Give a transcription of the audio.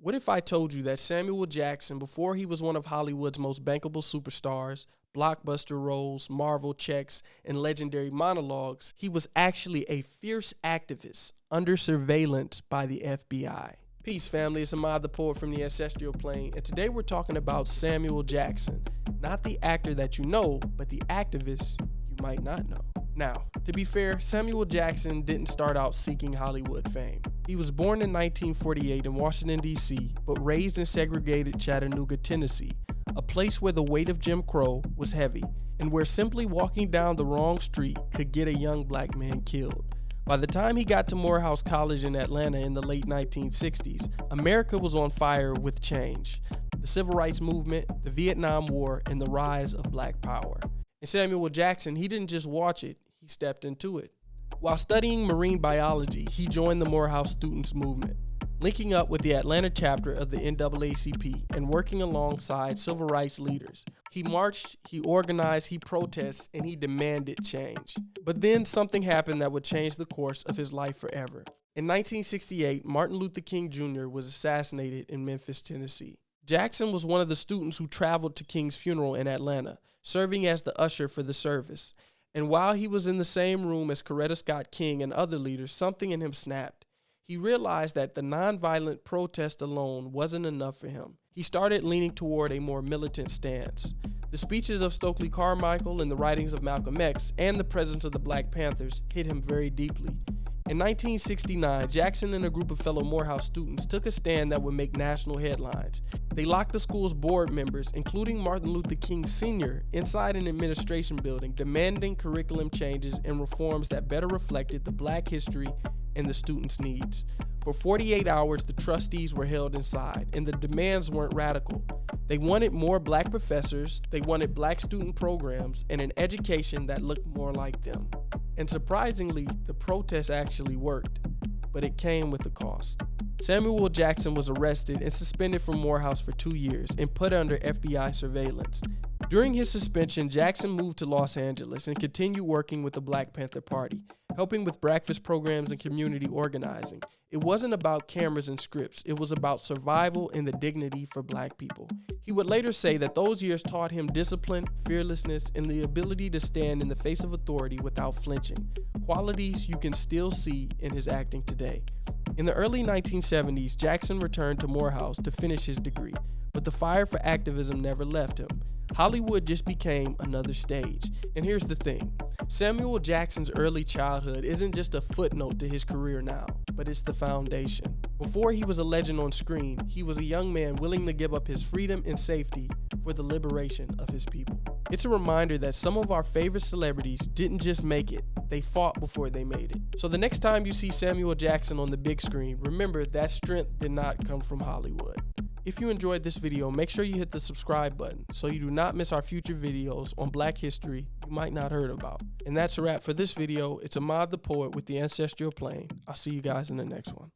What if I told you that Samuel Jackson, before he was one of Hollywood's most bankable superstars, blockbuster roles, Marvel checks, and legendary monologues, he was actually a fierce activist under surveillance by the FBI? Peace, family. It's Ahmad the Poet from the Ancestral Plane, and today we're talking about Samuel Jackson, not the actor that you know, but the activist you might not know. Now, to be fair, Samuel Jackson didn't start out seeking Hollywood fame. He was born in 1948 in Washington, D.C., but raised in segregated Chattanooga, Tennessee, a place where the weight of Jim Crow was heavy, and where simply walking down the wrong street could get a young black man killed. By the time he got to Morehouse College in Atlanta in the late 1960s, America was on fire with change. The Civil Rights Movement, the Vietnam War, and the rise of Black Power. And Samuel Jackson, he didn't just watch it, he stepped into it. While studying marine biology, he joined the Morehouse Students Movement, linking up with the Atlanta chapter of the NAACP and working alongside civil rights leaders. He marched, he organized, he protested, and he demanded change. But then something happened that would change the course of his life forever. In 1968, Martin Luther King Jr. was assassinated in Memphis, Tennessee. Jackson was one of the students who traveled to King's funeral in Atlanta, serving as the usher for the service. And while he was in the same room as Coretta Scott King and other leaders, something in him snapped. He realized that the nonviolent protest alone wasn't enough for him. He started leaning toward a more militant stance. The speeches of Stokely Carmichael and the writings of Malcolm X and the presence of the Black Panthers hit him very deeply. In 1969, Jackson and a group of fellow Morehouse students took a stand that would make national headlines. They locked the school's board members, including Martin Luther King Sr., inside an administration building, demanding curriculum changes and reforms that better reflected the Black history and the students' needs. For 48 hours, the trustees were held inside, and the demands weren't radical. They wanted more Black professors, they wanted Black student programs, and an education that looked more like them. And surprisingly, the protest actually worked, but it came with a cost. Samuel Jackson was arrested and suspended from Morehouse for 2 years and put under FBI surveillance. During his suspension, Jackson moved to Los Angeles and continued working with the Black Panther Party, helping with breakfast programs and community organizing. It wasn't about cameras and scripts, it was about survival and the dignity for Black people. He would later say that those years taught him discipline, fearlessness, and the ability to stand in the face of authority without flinching, qualities you can still see in his acting today. In the early 1970s, Jackson returned to Morehouse to finish his degree, but the fire for activism never left him. Hollywood just became another stage. And here's the thing, Samuel Jackson's early childhood isn't just a footnote to his career now, but it's the foundation. Before he was a legend on screen, he was a young man willing to give up his freedom and safety for the liberation of his people. It's a reminder that some of our favorite celebrities didn't just make it, they fought before they made it. So the next time you see Samuel Jackson on the big screen, remember that strength did not come from Hollywood. If you enjoyed this video, make sure you hit the subscribe button so you do not miss our future videos on Black history you might not heard about. And that's a wrap for this video. It's Ahmad the Poet with the Ancestral Plane. I'll see you guys in the next one.